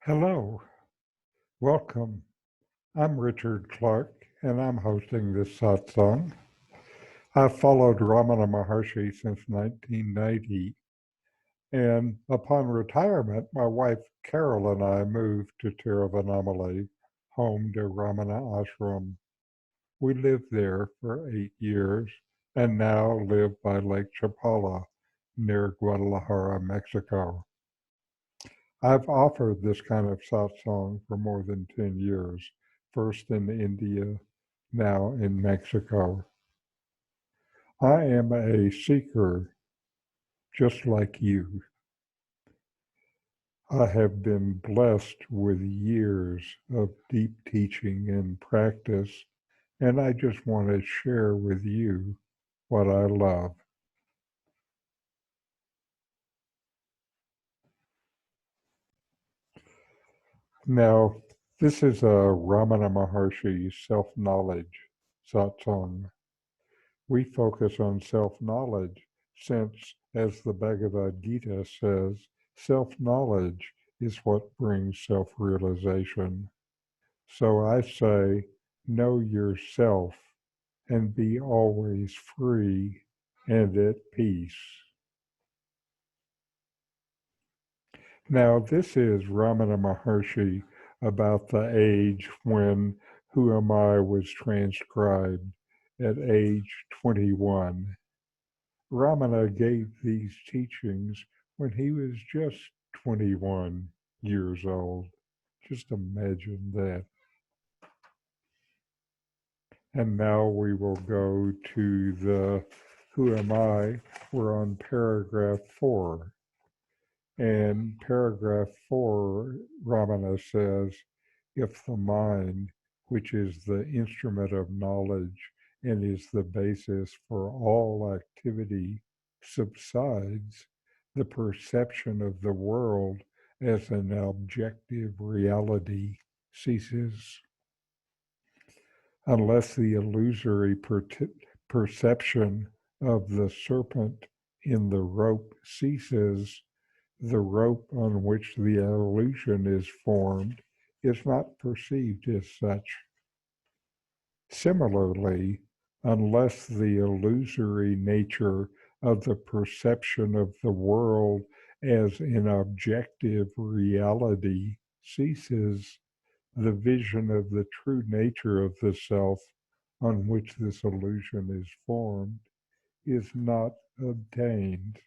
Hello, welcome. I'm Richard Clarke, and I'm hosting this satsang. I've followed Ramana Maharshi since 1990, and upon retirement, my wife Carol and I moved to Tiruvannamalai, home to Ramana Ashram. We lived there for 8 years and now live by Lake Chapala near Guadalajara, Mexico. I've offered this kind of satsang for more than 10 years, first in India, now in Mexico. I am a seeker just like you. I have been blessed with years of deep teaching and practice, and I just want to share with you what I love. Now, this is a Ramana Maharshi self-knowledge satsang. We focus on self-knowledge since, as the Bhagavad Gita says, self-knowledge is what brings self-realization. So I say, know yourself and be always free and at peace. Now, this is Ramana Maharshi about the age when Who Am I was transcribed at age 21. Ramana gave these teachings when he was just 21 years old. Just imagine that. And now we will go to the Who Am I? We're on paragraph 4. And paragraph 4, Ramana says, if the mind, which is the instrument of knowledge and is the basis for all activity, subsides, the perception of the world as an objective reality ceases. Unless the illusory perception of the serpent in the rope ceases, the rope on which the illusion is formed is not perceived as such. Similarly, unless the illusory nature of the perception of the world as an objective reality ceases, the vision of the true nature of the self on which this illusion is formed is not obtained.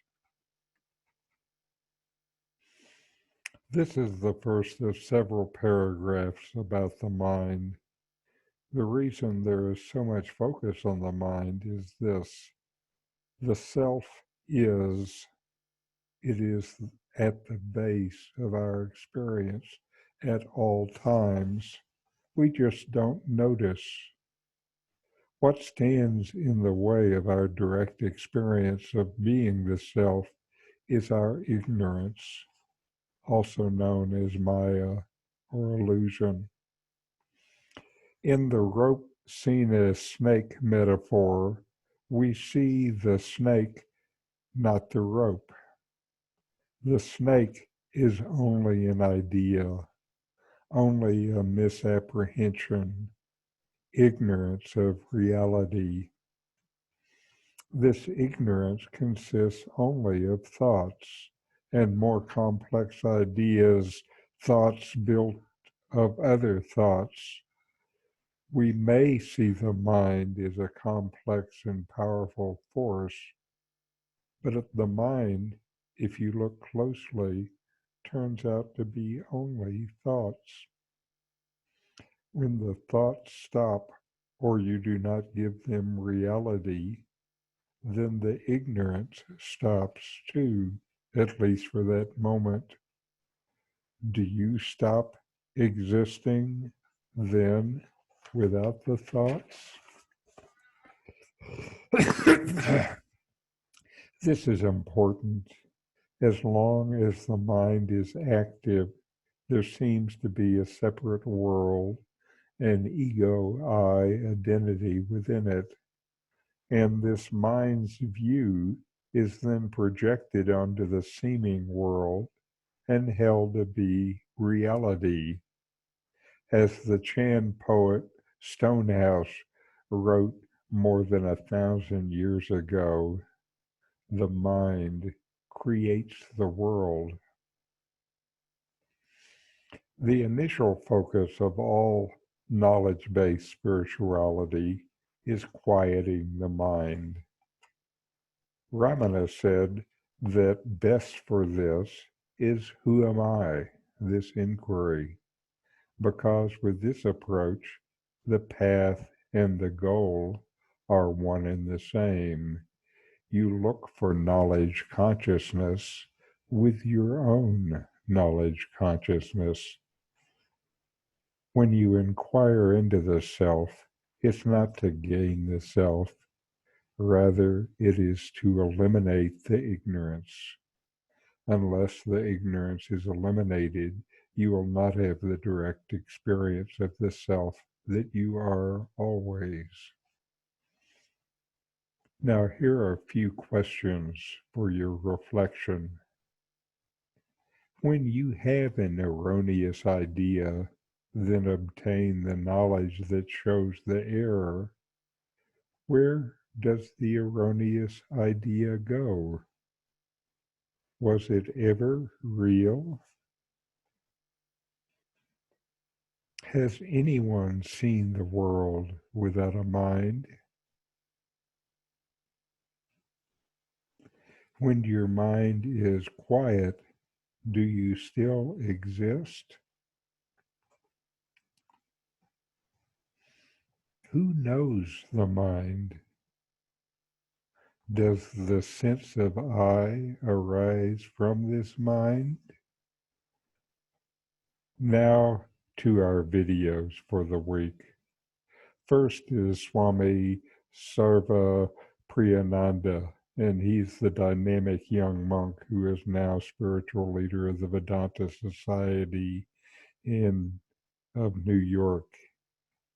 This is the first of several paragraphs about the mind. The reason there is so much focus on the mind is this. The self is, it is at the base of our experience at all times. We just don't notice. What stands in the way of our direct experience of being the self is our ignorance, also known as Maya or illusion. In the rope seen as snake metaphor, we see the snake, not the rope. The snake is only an idea, only a misapprehension, ignorance of reality. This ignorance consists only of thoughts and more complex ideas, thoughts built of other thoughts. We may see the mind as a complex and powerful force, but the mind, if you look closely, turns out to be only thoughts. When the thoughts stop or you do not give them reality, then the ignorance stops too, at least for that moment. Do you stop existing then without the thoughts? This is important. As long as the mind is active, there seems to be a separate world, an ego-I identity within it. And this mind's view is then projected onto the seeming world and held to be reality. As the Chan poet Stonehouse wrote more than 1,000 years ago, the mind creates the world. The initial focus of all knowledge-based spirituality is quieting the mind. Ramana said that best for this is who am I, this inquiry, because with this approach, the path and the goal are one and the same. You look for knowledge consciousness with your own knowledge consciousness. When you inquire into the self, it's not to gain the self, rather it is to eliminate the ignorance. Unless the ignorance is eliminated, you will not have the direct experience of the self that you are always. Now, here are a few questions for your reflection. When you have an erroneous idea, then obtain the knowledge that shows the error. Where does the erroneous idea go? Was it ever real? Has anyone seen the world without a mind? When your mind is quiet, do you still exist? Who knows the mind? Does the sense of I arise from this mind? Now to our videos for the week. First is Swami Sarvapriyananda, and he's the dynamic young monk who is now spiritual leader of the Vedanta Society of New York.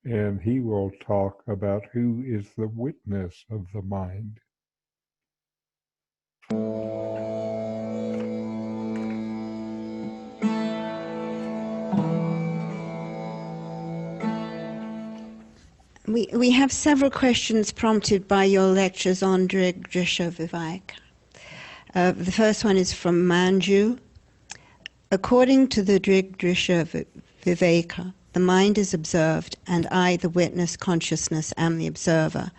And he will talk about who is the witness of the mind. We have several questions prompted by your lectures on Drisha Viveka. The first one is from Manju. According to the Drisha Viveka, the mind is observed, and I, the witness consciousness, am the observer.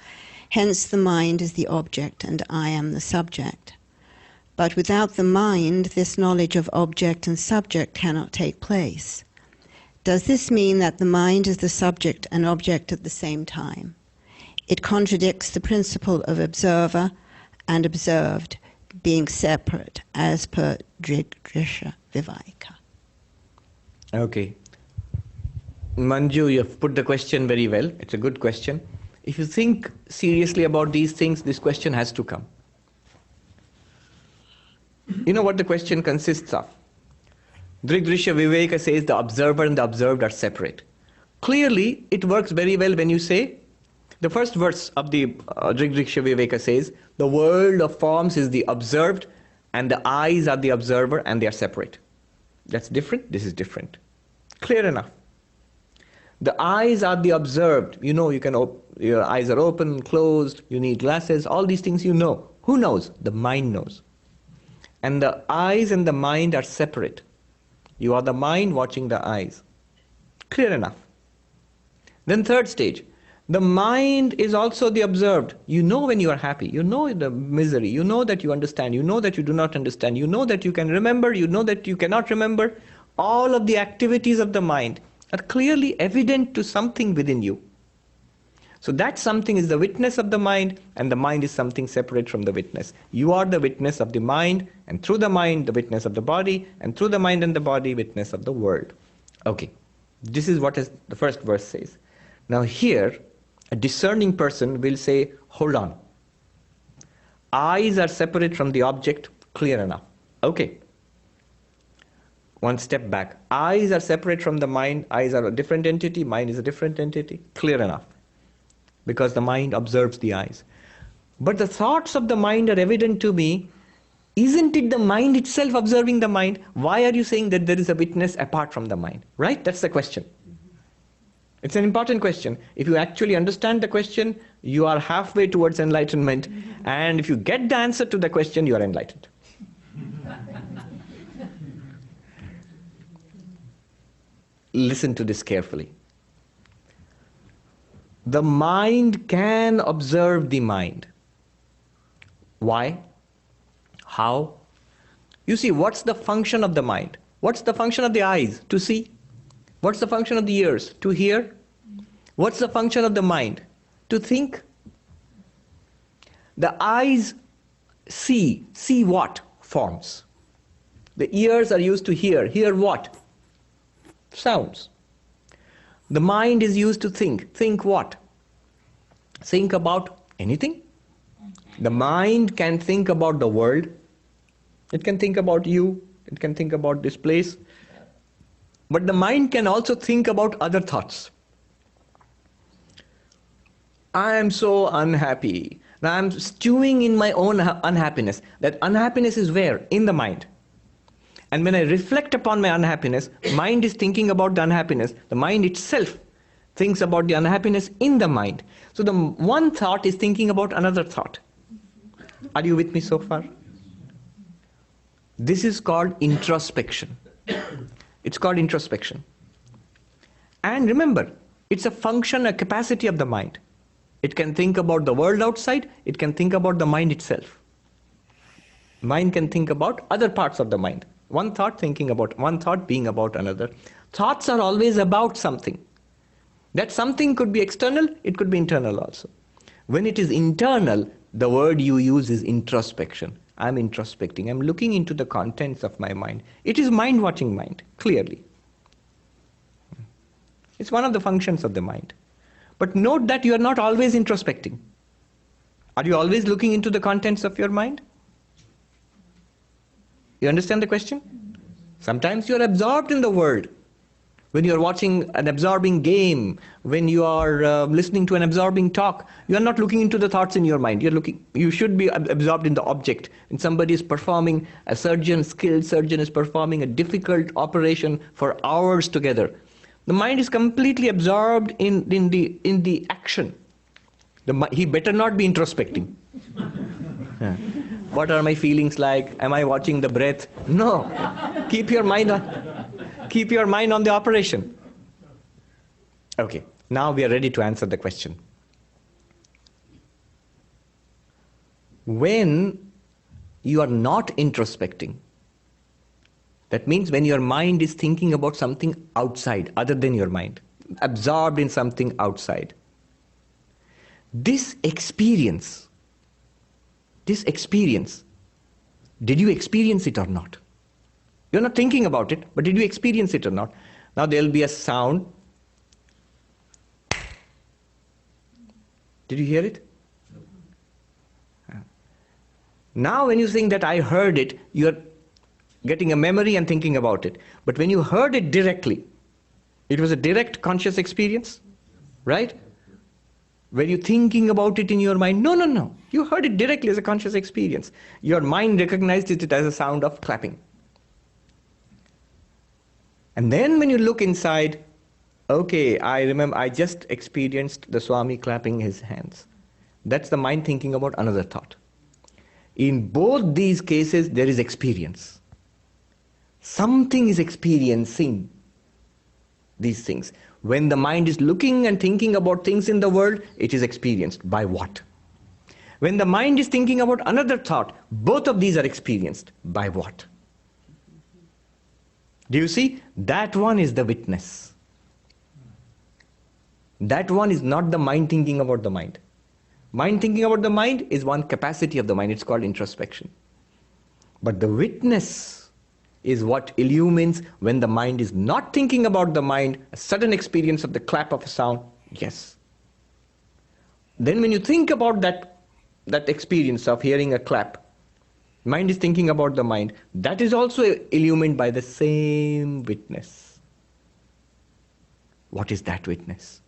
Hence, the mind is the object, and I am the subject. But without the mind, this knowledge of object and subject cannot take place. Does this mean that the mind is the subject and object at the same time? It contradicts the principle of observer and observed being separate as per Drisha Viveka. Okay. Manju, you have put the question very well. It's a good question. If you think seriously about these things, this question has to come. You know what the question consists of? Drisha Viveka says the observer and the observed are separate. Clearly, it works very well when you say, the first verse of the Drisha Viveka says, the world of forms is the observed and the eyes are the observer and they are separate. That's different, this is different. Clear enough. The eyes are the observed. You know, your eyes are open, closed, you need glasses, all these things you know. Who knows? The mind knows. And the eyes and the mind are separate. You are the mind watching the eyes. Clear enough. Then third stage, the mind is also the observed. You know when you are happy, you know the misery, you know that you understand, you know that you do not understand, you know that you can remember, you know that you cannot remember. All of the activities of the mind are clearly evident to something within you. So that something is the witness of the mind, and the mind is something separate from the witness. You are the witness of the mind, and through the mind, the witness of the body, and through the mind and the body, witness of the world. Okay, this is what the first verse says. Now here, a discerning person will say, hold on. Eyes are separate from the object, clear enough. Okay. One step back. Eyes are separate from the mind, eyes are a different entity, mind is a different entity, clear enough. Because the mind observes the eyes. But the thoughts of the mind are evident to me Isn't it the mind itself observing the mind? Why are you saying that there is a witness apart from the mind? Right? That's the question. It's an important question. If you actually understand the question, you are halfway towards enlightenment. And if you get the answer to the question, you are enlightened. Listen to this carefully. The mind can observe the mind. Why? How? You see, what's the function of the mind? What's the function of the eyes? To see. What's the function of the ears? To hear. What's the function of the mind? To think. The eyes see. See what? Forms. The ears are used to hear. Hear what? Sounds. The mind is used to think. Think what? Think about anything. The mind can think about the world. It can think about you. It can think about this place. But the mind can also think about other thoughts. I am so unhappy. Now I am stewing in my own unhappiness. That unhappiness is where? In the mind. And when I reflect upon my unhappiness, mind is thinking about the unhappiness. The mind itself thinks about the unhappiness in the mind. So the one thought is thinking about another thought. Are you with me so far? This is called introspection. It's called introspection. And remember, it's a function, a capacity of the mind. It can think about the world outside, it can think about the mind itself. Mind can think about other parts of the mind. One thought thinking about one thought being about another. Thoughts are always about something. That something could be external, it could be internal also. When it is internal, the word you use is introspection. I'm introspecting. I'm looking into the contents of my mind. It is mind-watching mind, clearly. It's one of the functions of the mind. But note that you are not always introspecting. Are you always looking into the contents of your mind? You understand the question? Sometimes you are absorbed in the world. When you are watching an absorbing game, when you are listening to an absorbing talk, you are not looking into the thoughts in your mind. You should be absorbed in the object. And somebody is performing, a skilled surgeon is performing a difficult operation for hours together. The mind is completely absorbed in the action. He better not be introspecting. What are my feelings like? Am I watching the breath? No. Keep your mind on the operation. Okay, now we are ready to answer the question. When you are not introspecting, that means when your mind is thinking about something outside, other than your mind, absorbed in something outside. This experience, did you experience it or not? You're not thinking about it, but did you experience it or not? Now there'll be a sound. Did you hear it? Now when you think that I heard it, you're getting a memory and thinking about it. But when you heard it directly, it was a direct conscious experience, right? Were you thinking about it in your mind? No. You heard it directly as a conscious experience. Your mind recognized it as a sound of clapping. And then when you look inside, okay, I remember I just experienced the Swami clapping his hands. That's the mind thinking about another thought. In both these cases, there is experience. Something is experiencing these things. When the mind is looking and thinking about things in the world, it is experienced. By what? When the mind is thinking about another thought, both of these are experienced. By what? Do you see? That one is the witness. That one is not the mind thinking about the mind. Mind thinking about the mind is one capacity of the mind. It's called introspection. But the witness is what illumines when the mind is not thinking about the mind, a sudden experience of the clap of a sound, yes. Then when you think about that experience of hearing a clap, mind is thinking about the mind, that is also illumined by the same witness. What is that witness?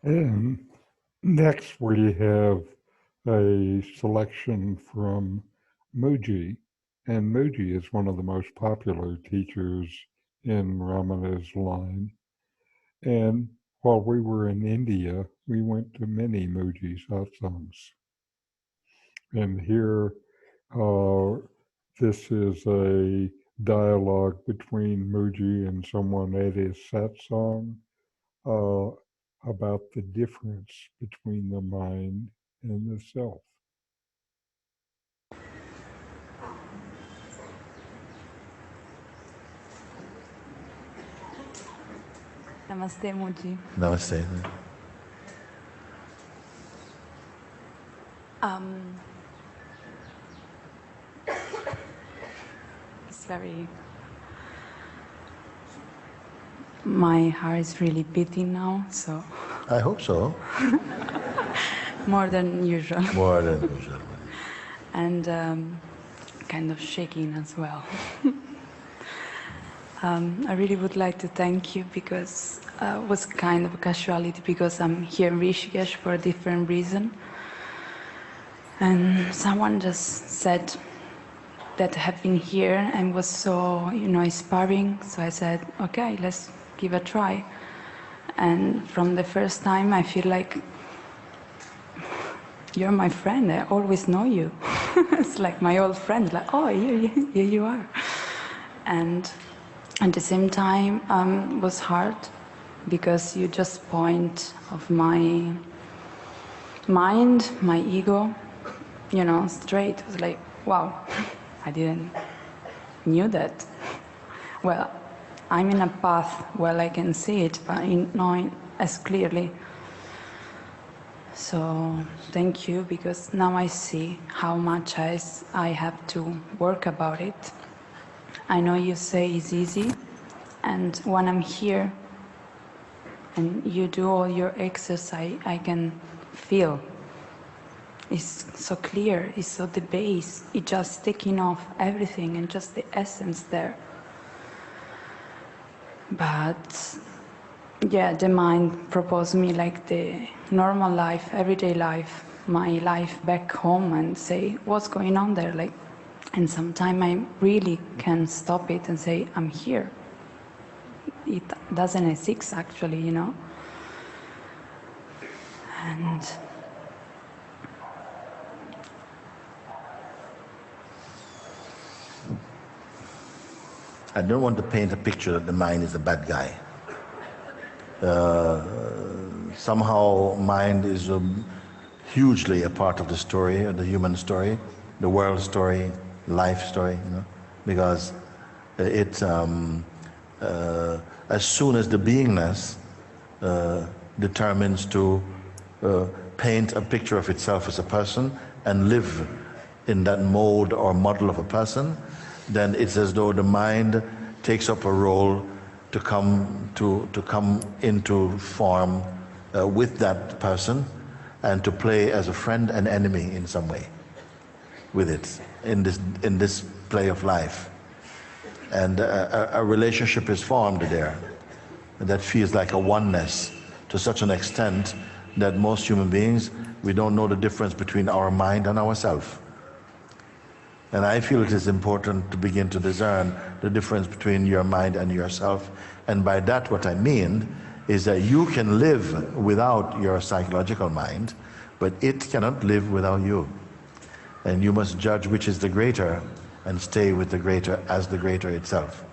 And next we have a selection from Mooji. And Mooji is one of the most popular teachers in Ramana's line. And while we were in India, we went to many Mooji satsangs. And here, this is a dialogue between Mooji and someone at his satsang about the difference between the mind and the self. Namaste, Mooji. Namaste. It's very... My heart is really beating now, so... I hope so. More than usual. More than usual. And kind of shaking as well. I really would like to thank you because it was kind of a casualty because I'm here in Rishikesh for a different reason. And someone just said that I have been here and was so, inspiring. So I said, okay, let's give a try. And from the first time, I feel like you're my friend. I always know you. It's like my old friend. Like, oh, here you are. And at the same time, it was hard because you just point of my mind, my ego, straight. It was like, wow, I didn't knew that. Well, I'm in a path where I can see it, but not as clearly. So thank you, because now I see how much I have to work about it. I know you say it's easy, and when I'm here and you do all your exercise, I can feel it's so clear, it's so the base, it's just taking off everything and just the essence there. But yeah, the mind proposed me like the normal life, everyday life, my life back home, and say, what's going on there? Like, and sometimes I really can stop it and say, I'm here. It doesn't exist actually, And I don't want to paint a picture that the mind is a bad guy. Somehow mind is hugely a part of the story, of the human story, the world story, life story, because it, as soon as the beingness determines to paint a picture of itself as a person and live in that mode or model of a person, then it's as though the mind takes up a role to come into form with that person and to play as a friend and enemy in some way with it in this play of life. And a relationship is formed there that feels like a oneness to such an extent that most human beings, we don't know the difference between our mind and ourself. And I feel it is important to begin to discern the difference between your mind and yourself. And by that what I mean is that you can live without your psychological mind, but it cannot live without you. And you must judge which is the greater and stay with the greater as the greater itself.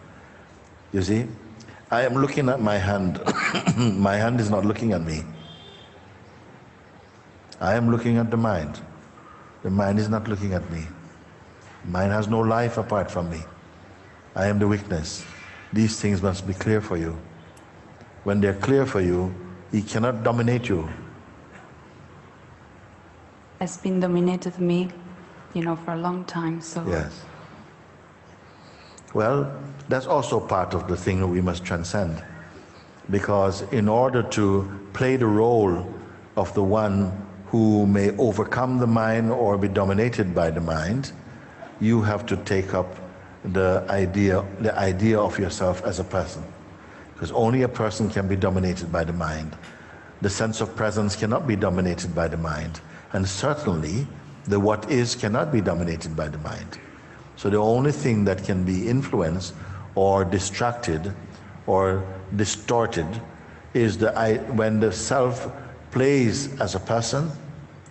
You see, I am looking at my hand. My hand is not looking at me. I am looking at the mind. The mind is not looking at me. Mind has no life apart from me. I am the weakness. These things must be clear for you. When they're clear for you, he cannot dominate you. Has been dominated me, for a long time, so... Yes. Well, that's also part of the thing that we must transcend. Because in order to play the role of the one who may overcome the mind or be dominated by the mind, you have to take up the idea of yourself as a person. Because only a person can be dominated by the mind. The sense of presence cannot be dominated by the mind. And certainly, the what is cannot be dominated by the mind. So the only thing that can be influenced or distracted or distorted is when the self plays as a person,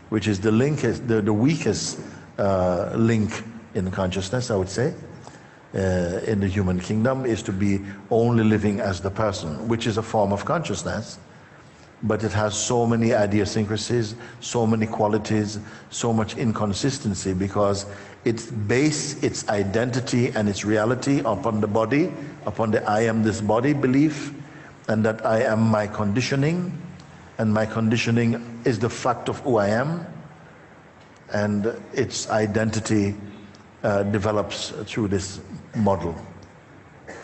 which is the weakest link in consciousness, I would say, in the human kingdom, is to be only living as the person, which is a form of consciousness, but it has so many idiosyncrasies, so many qualities, so much inconsistency, because it's based its identity and its reality upon the body, upon the I am this body belief, and that I am my conditioning, and my conditioning is the fact of who I am, and its identity develops through this model.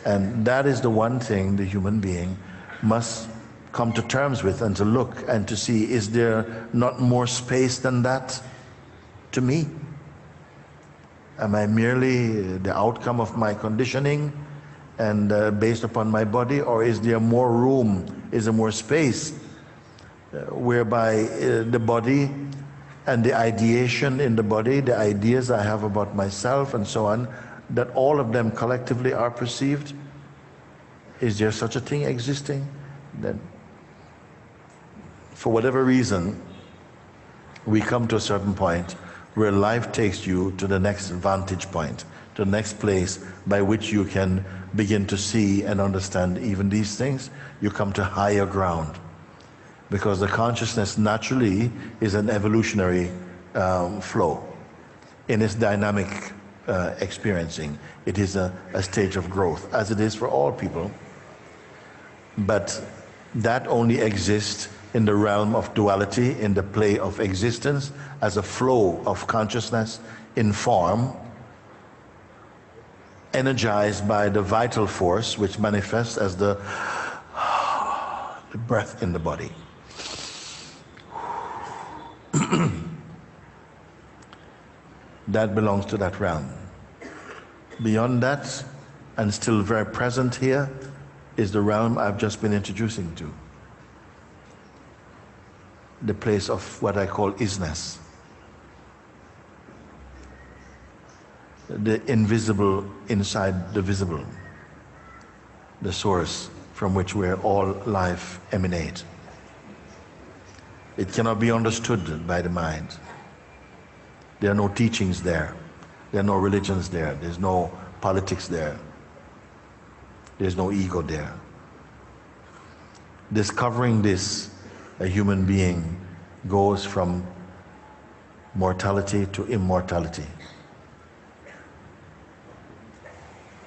And that is the one thing the human being must come to terms with, and to look and to see, is there not more space than that to me? Am I merely the outcome of my conditioning and based upon my body, or is there more room, is there more space whereby the body and the ideation in the body, the ideas I have about myself and so on, that all of them collectively are perceived? Is there such a thing existing? Then, for whatever reason, we come to a certain point where life takes you to the next vantage point, to the next place by which you can begin to see and understand even these things. You come to higher ground, because the consciousness naturally is an evolutionary flow in its dynamic experiencing. It is a stage of growth, as it is for all people, but that only exists in the realm of duality, in the play of existence, as a flow of consciousness in form, energized by the vital force which manifests as the breath in the body. That belongs to that realm. Beyond that, and still very present here, is the realm I've just been introducing to. The place of what I call isness. The invisible inside the visible. The source from which where all life emanates. It cannot be understood by the mind. There are no teachings there. There are no religions there. There's no politics there. There's no ego there. Discovering this, a human being goes from mortality to immortality.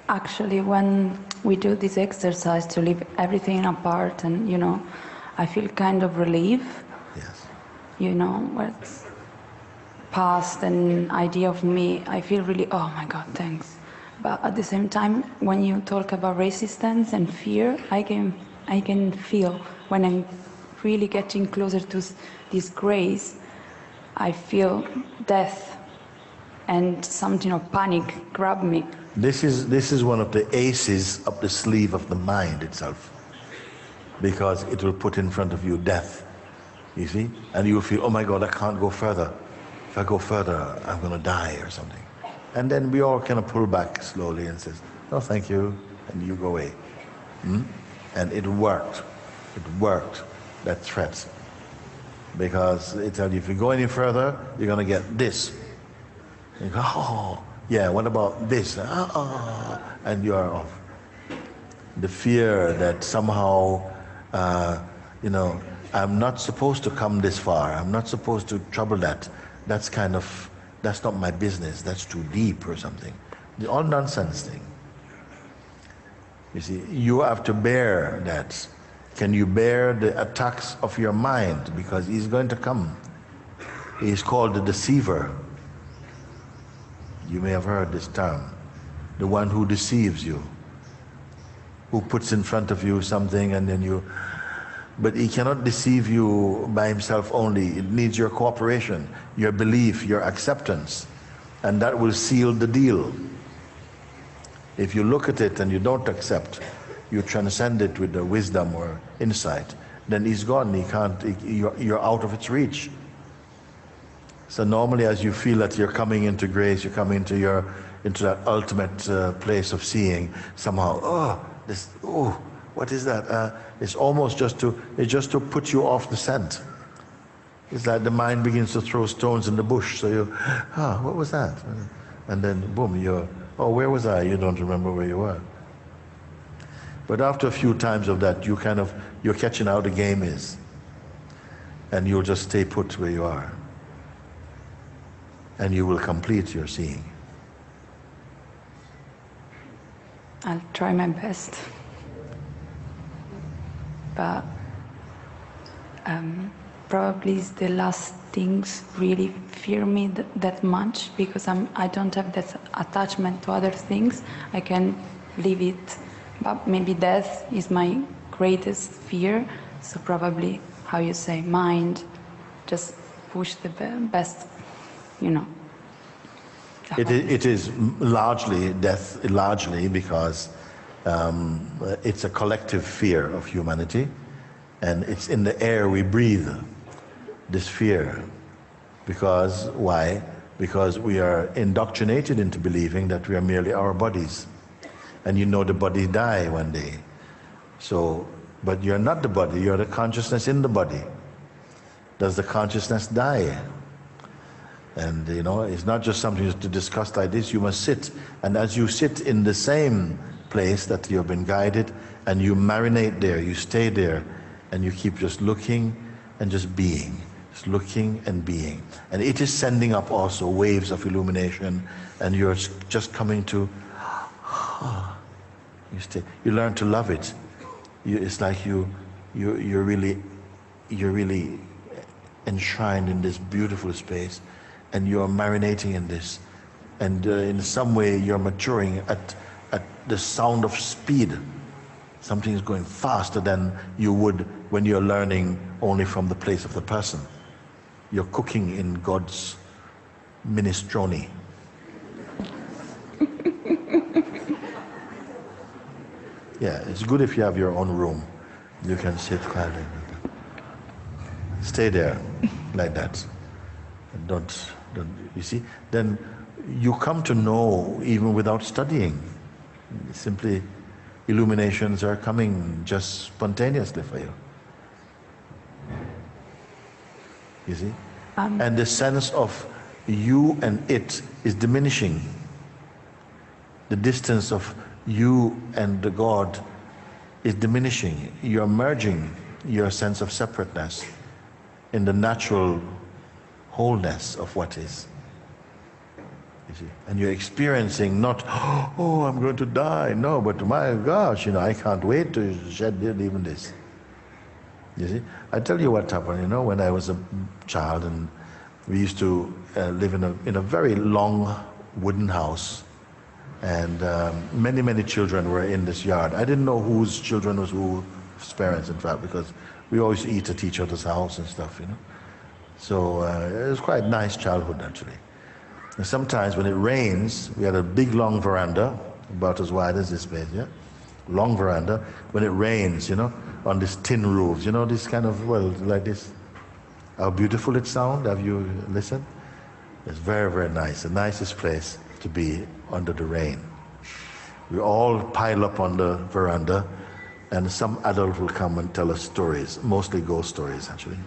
Actually, when we do this exercise to leave everything apart, and I feel kind of relief. Yes. What's past and idea of me, I feel really, oh my God, thanks. But at the same time, when you talk about resistance and fear, I can feel when I'm really getting closer to this grace, I feel death and something of panic grab me. This is one of the aces up the sleeve of the mind itself, because it will put in front of you death, you see, and you will feel, oh my God, I can't go further. If I go further, I'm going to die or something. And then we all kind of pull back slowly and says, no, thank you, and you go away. And it worked. It worked, that threat. Because it tells you, if you go any further, you're going to get this. You go, oh, yeah, what about this? And you are off. The fear that somehow, I'm not supposed to come this far. I'm not supposed to trouble that. That's not my business. That's too deep or something. The all nonsense thing. You see, you have to bear that. Can you bear the attacks of your mind? Because he's going to come. He's called the deceiver. You may have heard this term. The one who deceives you. Who puts in front of you something and then you... But he cannot deceive you by himself only. It needs your cooperation, your belief, your acceptance. And that will seal the deal. If you look at it and you don't accept, you transcend it with the wisdom or insight, then he's gone. He can't. You're out of its reach. So normally, as you feel that you're coming into grace, you're coming into that ultimate place of seeing. Somehow, what is that? It's almost just to put you off the scent. It's like the mind begins to throw stones in the bush. So you, what was that? And then boom, where was I? You don't remember where you were. But after a few times of that, you're catching how the game is, and you'll just stay put where you are, and you will complete your seeing. I'll try my best, but probably the last things really fear me that much, because I don't have that attachment to other things. I can leave it, but maybe death is my greatest fear. So probably, how you say, mind, just push the best, It is largely death, because it's a collective fear of humanity, and it's in the air we breathe, this fear. Because why? Because we are indoctrinated into believing that we are merely our bodies, and the body die one day. So, but you're not the body, you're the consciousness in the body. Does the consciousness die? And it's not just something to discuss like this. You must sit, and as you sit in the same place that you've been guided, and you marinate there, you stay there, and you keep just looking and just being, just looking and being. And it is sending up also waves of illumination, and you're just coming to, you stay, you learn to love it. It's like you're really enshrined in this beautiful space, and you're marinating in this, and in some way you're maturing at the sound of speed. Something is going faster than you would when you're learning only from the place of the person. You're cooking in God's minestrone. Yeah, it's good if you have your own room. You can sit quietly. Stay there like that. Don't, you see? Then you come to know even without studying. Simply, illuminations are coming just spontaneously for you. You see? And the sense of you and it is diminishing. The distance of you and the God is diminishing. You're merging your sense of separateness in the natural wholeness of what is. You see? And you're experiencing not, oh, I'm going to die. No, but my gosh, I can't wait to shed even this. You see? I tell you what happened, when I was a child, and we used to live in a very long wooden house, and many children were in this yard. I didn't know whose children was whose parents, in fact, because we always eat at each other's house and stuff, So it was quite a nice childhood, actually. And sometimes when it rains, we had a big long veranda, about as wide as this place, yeah? Long veranda. When it rains, on this tin roofs, this kind of, like this. How beautiful it sounds. Have you listened? It's very, very nice. The nicest place to be under the rain. We all pile up on the veranda, and some adult will come and tell us stories, mostly ghost stories, actually.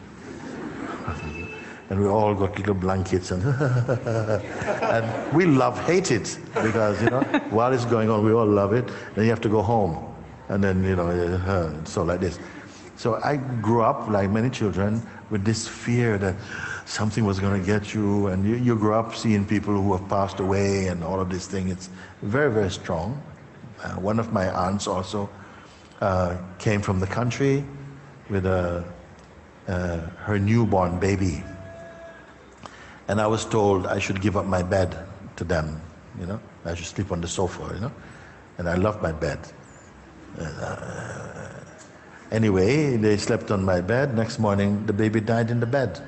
And we all got little blankets, and and we hate it, because while it's going on, we all love it. Then you have to go home, and then so like this. So I grew up, like many children, with this fear that something was going to get you, and you grew up seeing people who have passed away and all of this thing. It's very, very strong. One of my aunts also came from the country with her newborn baby. And I was told I should give up my bed to them, I should sleep on the sofa, and I love my bed. Anyway, they slept on my bed. Next morning, the baby died in the bed.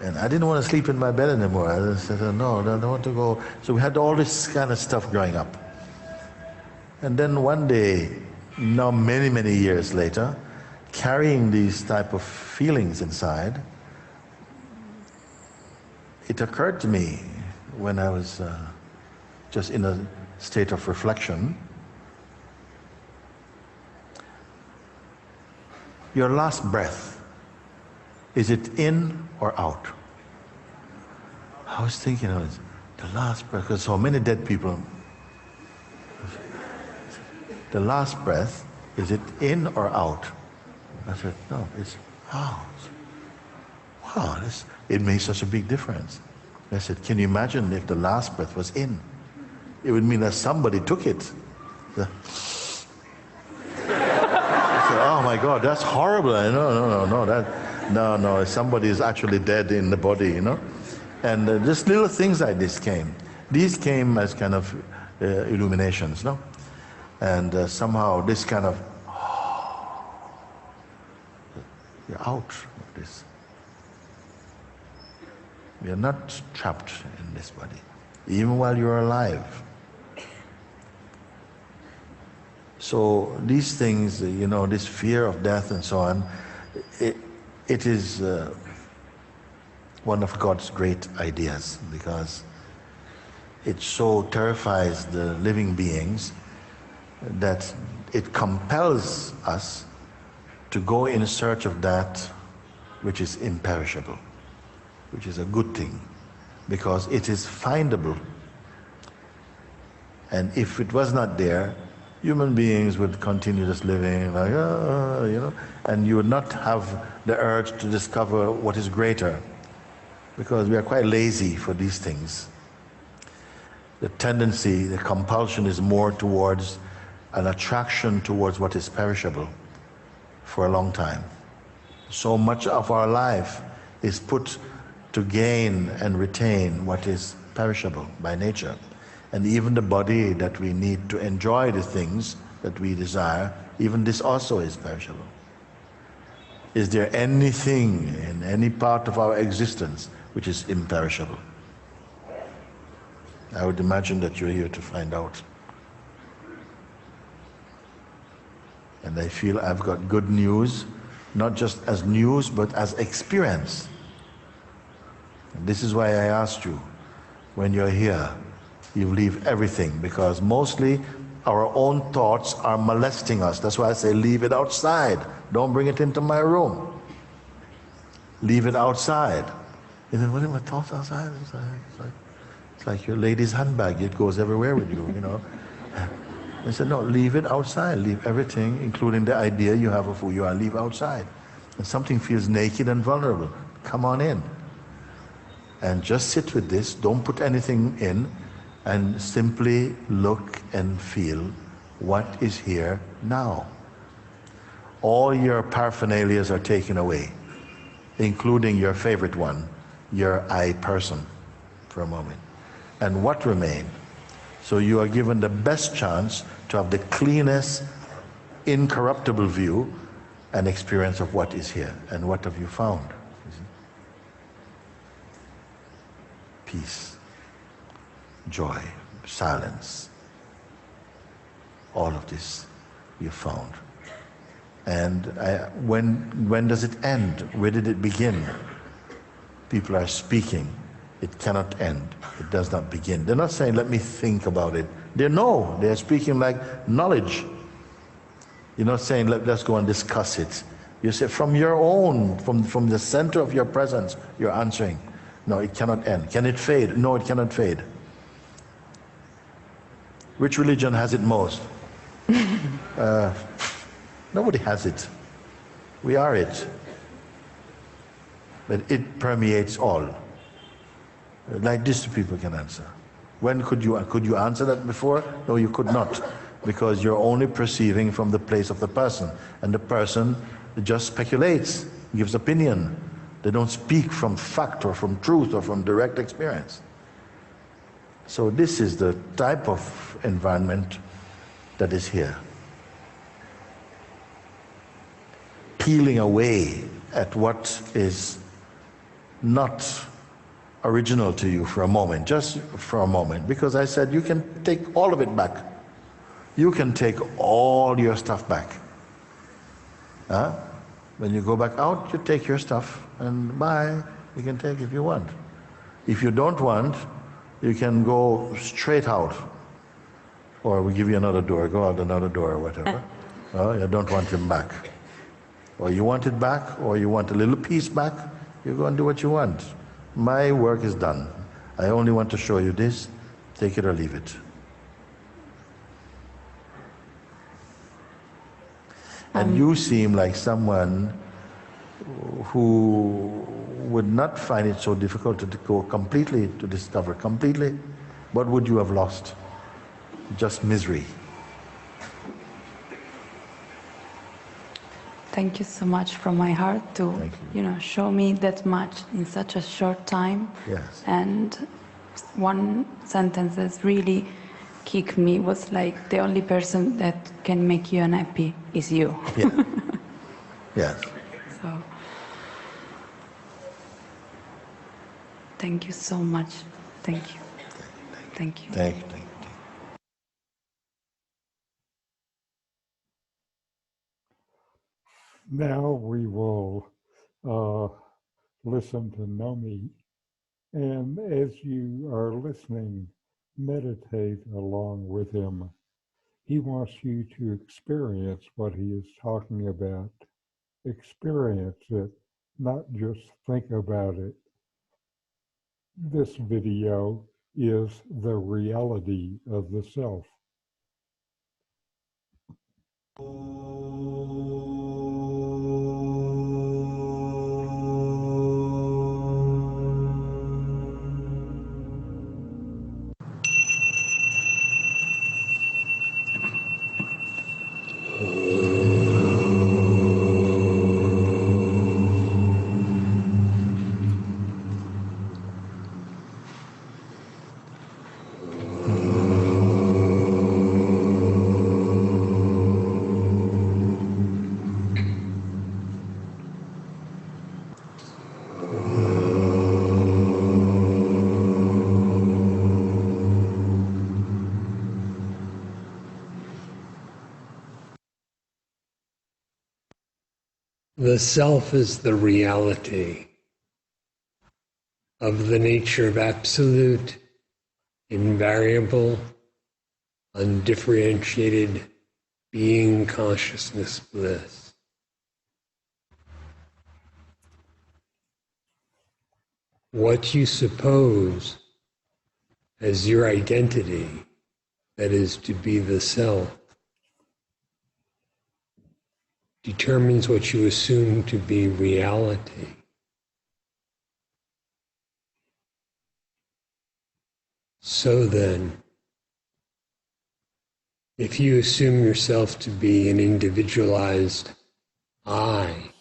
And I didn't want to sleep in my bed anymore. I said, no, I don't want to go. So we had all this kind of stuff growing up. And then one day, now many years later, carrying these type of feelings inside, it occurred to me when I was just in a state of reflection, your last breath, is it in or out? I was thinking of it, the last breath, because so many dead people. The last breath, is it in or out? I said, no, it's out. Wow, it makes such a big difference. I said, can you imagine if the last breath was in? It would mean that somebody took it. I said, oh my God, that's horrible. No, somebody is actually dead in the body, you know. And just little things like this came. These came as kind of illuminations, no? And somehow this kind of, you're out of this. You're not trapped in this body, even while you're alive. So these things, you know, this fear of death and so on, it is one of God's great ideas, because it so terrifies the living beings that it compels us to go in search of that which is imperishable, which is a good thing, because it is findable. And if it was not there, human beings would continue just living like, you know, and you would not have the urge to discover what is greater, because we are quite lazy for these things. The tendency, the compulsion is more towards an attraction towards what is perishable for a long time. So much of our life is put to gain and retain what is perishable by nature. And even the body that we need to enjoy the things that we desire, even this also is perishable. Is there anything in any part of our existence which is imperishable? I would imagine that you're here to find out. And I feel I've got good news, not just as news, but as experience. And this is why I asked you, when you're here, you leave everything, because mostly our own thoughts are molesting us. That's why I say leave it outside. Don't bring it into my room. Leave it outside. And then what are my thoughts outside? It's like your lady's handbag. It goes everywhere with you, you know. I said, no, leave it outside. Leave everything, including the idea you have of who you are, leave outside. And something feels naked and vulnerable, come on in. And just sit with this, don't put anything in, and simply look and feel what is here now. All your paraphernalias are taken away, including your favorite one, your I person, for a moment. And what remains? So you are given the best chance to have the cleanest, incorruptible view and experience of what is here. And what have you found? Peace, joy, silence. All of this you found. And when does it end? Where did it begin? People are speaking. It cannot end. It does not begin. They're not saying, let me think about it. They're speaking like knowledge. You're not saying, let's go and discuss it. You say, from your own, from the center of your presence, you're answering. No, it cannot end. Can it fade? No, it cannot fade. Which religion has it most? Nobody has it. We are it. But it permeates all. Like this, people can answer. When could you answer that before? No, you could not, because you're only perceiving from the place of the person, and the person just speculates, gives opinion. They don't speak from fact or from truth or from direct experience. So this is the type of environment that is here. Peeling away at what is not original to you for a moment, just for a moment, because I said you can take all of it back. You can take all your stuff back. Huh? When you go back out, you take your stuff and bye. You can take if you want. If you don't want, you can go straight out. Or we give you another door, go out another door or whatever. You don't want him back. Or you want it back, or you want a little piece back, you go and do what you want. My work is done. I only want to show you this, take it or leave it. And you seem like someone who would not find it so difficult to go completely, to discover completely. What would you have lost? Just misery. Thank you so much from my heart to, show me that much in such a short time. Yes. And one sentence that really kicked me was like, the only person that can make you unhappy is you. Yeah. Yes. So, thank you so much. Thank you. Thank you. Thank you. Now we will listen to Nome, and as you are listening, meditate along with him. He wants you to experience what he is talking about. Experience it, not just think about it. This video is the reality of the self. The self is the reality of the nature of absolute, invariable, undifferentiated being, consciousness, bliss. What you suppose as your identity, that is to be the self, determines what you assume to be reality. So then, if you assume yourself to be an individualized I,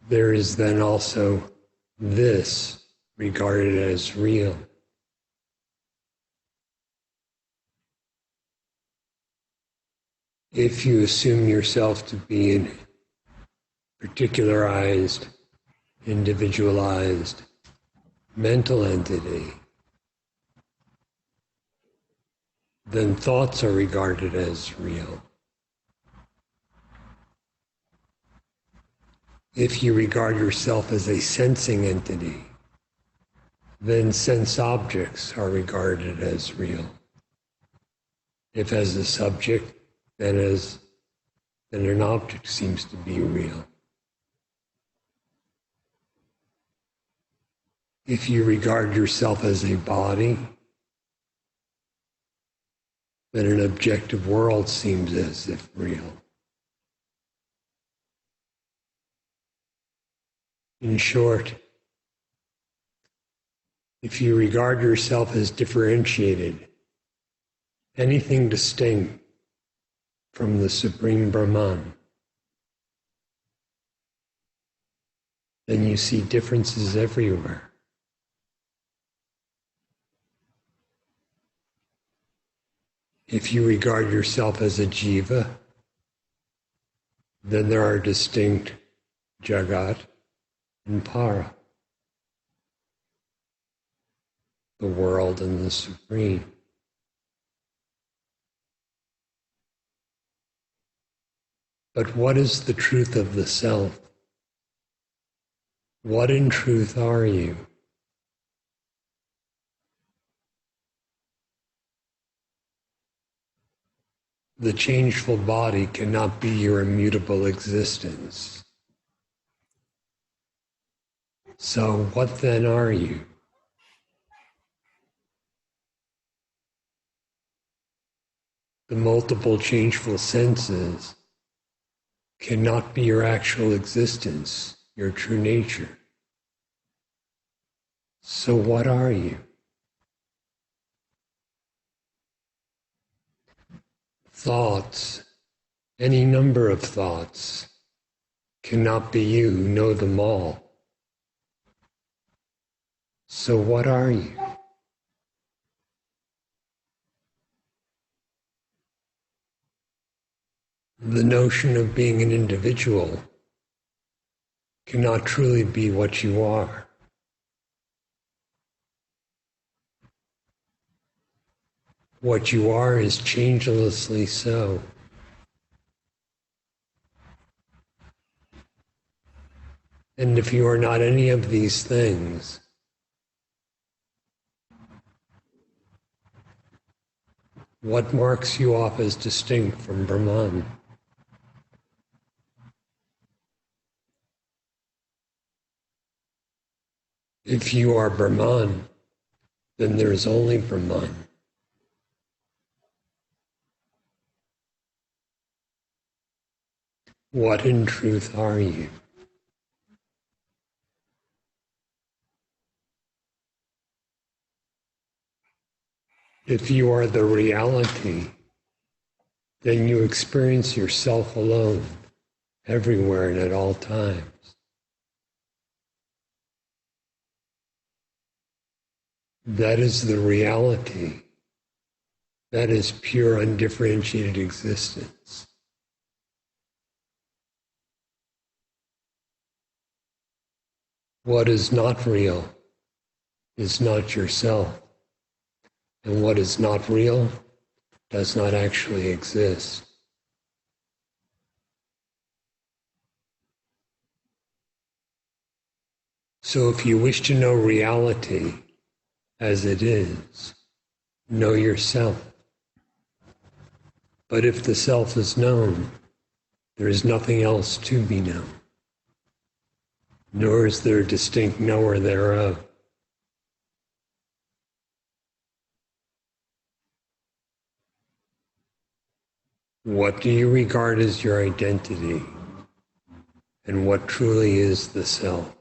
there is then also this regarded as real. If you assume yourself to be a particularized, individualized mental entity, then thoughts are regarded as real. If you regard yourself as a sensing entity, then sense objects are regarded as real. If as a subject, then an object seems to be real. If you regard yourself as a body, then an objective world seems as if real. In short, if you regard yourself as differentiated, anything distinct from the Supreme Brahman, then you see differences everywhere. If you regard yourself as a jiva, then there are distinct jagat and para, the world and the Supreme. But what is the truth of the self? What in truth are you? The changeful body cannot be your immutable existence. So what then are you? The multiple changeful senses cannot be your actual existence, your true nature. So what are you? Thoughts, any number of thoughts, cannot be you who know them all. So what are you? The notion of being an individual cannot truly be what you are. What you are is changelessly so. And if you are not any of these things, what marks you off as distinct from Brahman? If you are Brahman, then there is only Brahman. What in truth are you? If you are the reality, then you experience yourself alone, everywhere and at all times. That is the reality. That is pure, undifferentiated existence. What is not real is not yourself, and what is not real does not actually exist. So if you wish to know reality as it is, know yourself. But if the self is known, there is nothing else to be known, nor is there a distinct knower thereof. What do you regard as your identity, and what truly is the self?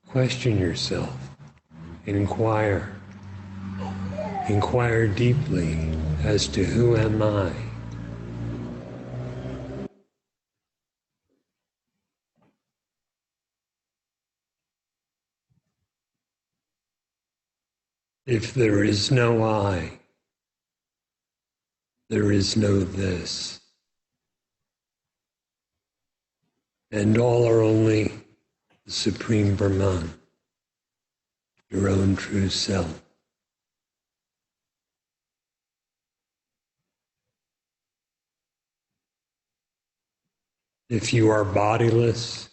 Question yourself. Inquire. Inquire deeply as to who am I? If there is no I, there is no this. And all are only the Supreme Brahman, your own true self. If you are bodiless,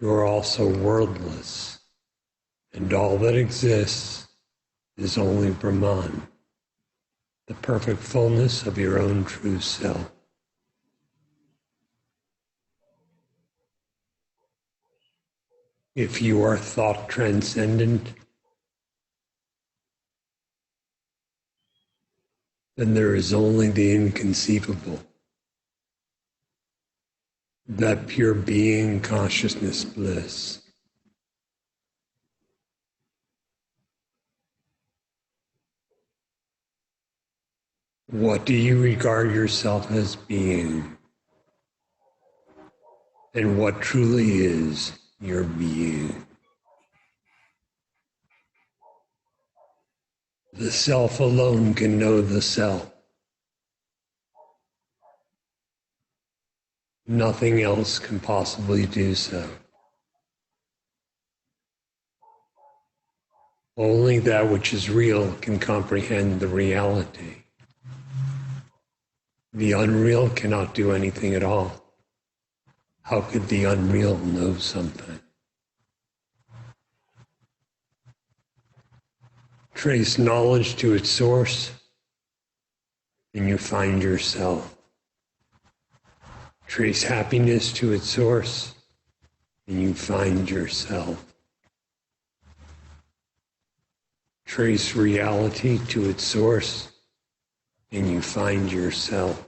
you are also worldless, and all that exists is only Brahman, the perfect fullness of your own true self. If you are thought transcendent, then there is only the inconceivable, that pure being, consciousness, bliss. What do you regard yourself as being? And what truly is your being? The self alone can know the self. Nothing else can possibly do so. Only that which is real can comprehend the reality. The unreal cannot do anything at all. How could the unreal know something? Trace knowledge to its source, and you find yourself. Trace happiness to its source, and you find yourself. Trace reality to its source, and you find yourself.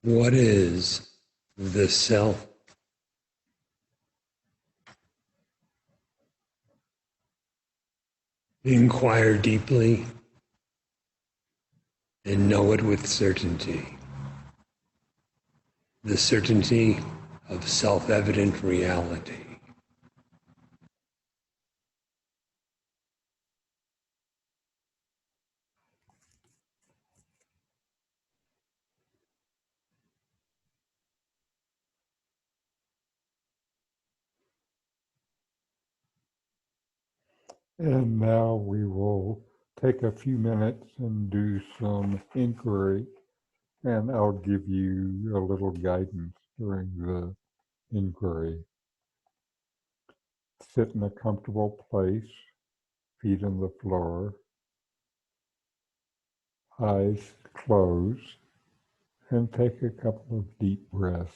What is the self? Inquire deeply and know it with certainty. The certainty of self-evident reality. And now we will take a few minutes and do some inquiry, and I'll give you a little guidance during the inquiry. Sit in a comfortable place, feet on the floor, eyes closed, and take a couple of deep breaths.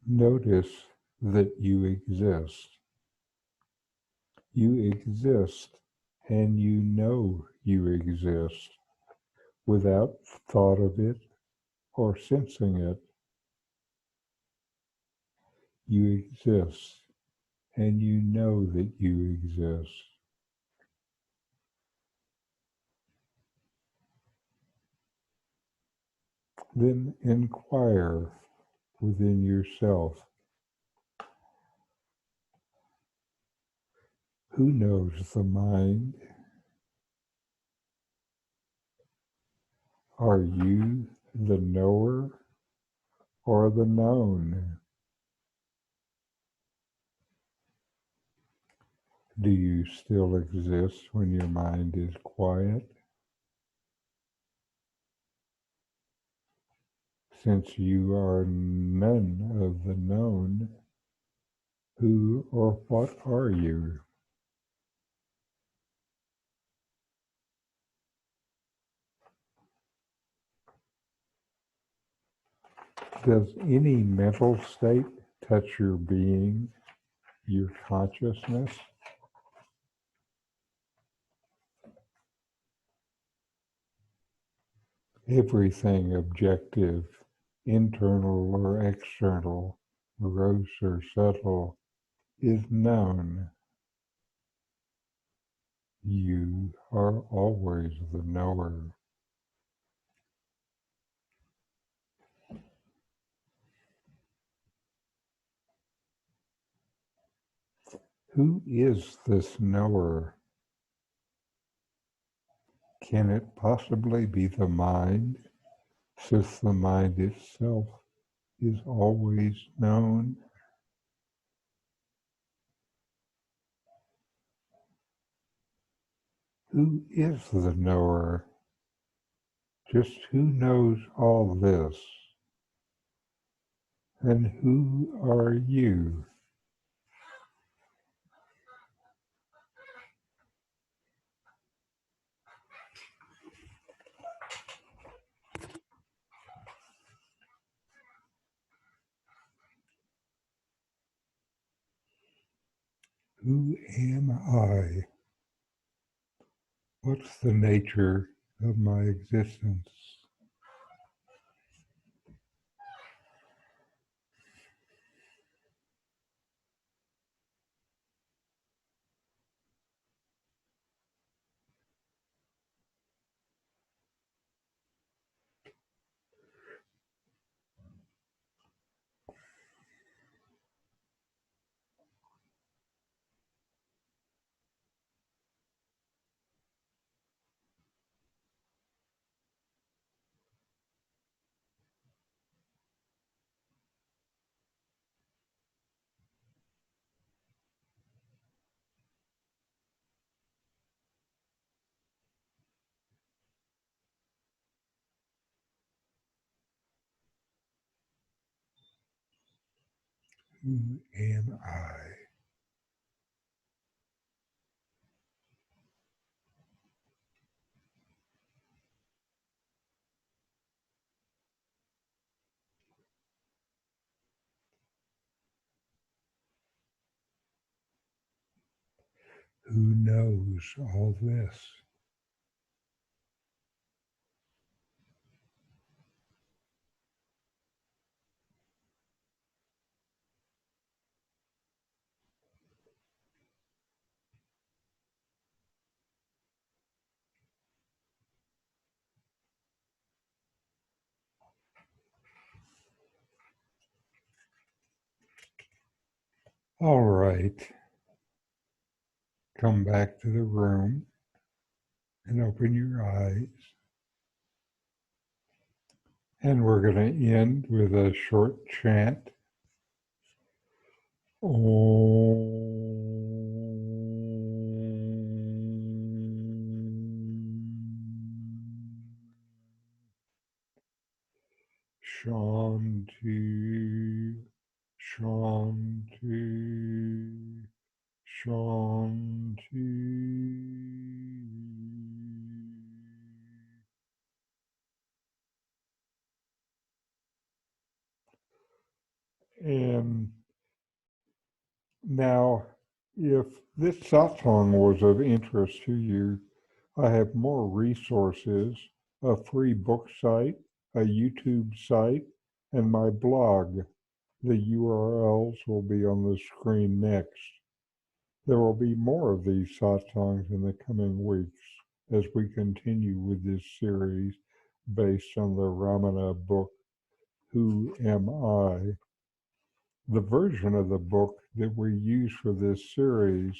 Notice that you exist. You exist, and you know you exist without thought of it or sensing it. You exist, and you know that you exist. Then inquire within yourself. Who knows the mind? Are you the knower or the known? Do you still exist when your mind is quiet? Since you are none of the known, who or what are you? Does any mental state touch your being, your consciousness? Everything objective, internal or external, gross or subtle, is known. You are always the knower. Who is this knower? Can it possibly be the mind, since the mind itself is always known? Who is the knower? Just who knows all this? And who are you? Who am I? What's the nature of my existence? Who am I? Who knows all this? All right. Come back to the room and open your eyes. And we're going to end with a short chant. Shanti, Shanti, Shanti. And now, if this satsang was of interest to you, I have more resources, a free book site, a YouTube site, and my blog. The URLs will be on the screen next. There will be more of these satsangs in the coming weeks as we continue with this series based on the Ramana book, Who Am I? The version of the book that we use for this series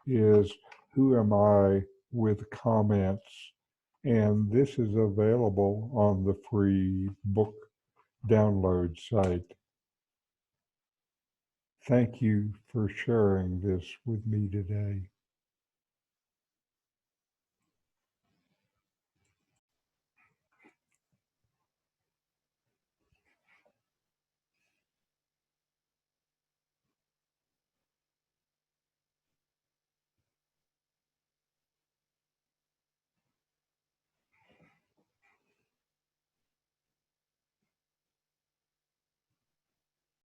is Who Am I? With comments, and this is available on the free book download site. Thank you for sharing this with me today.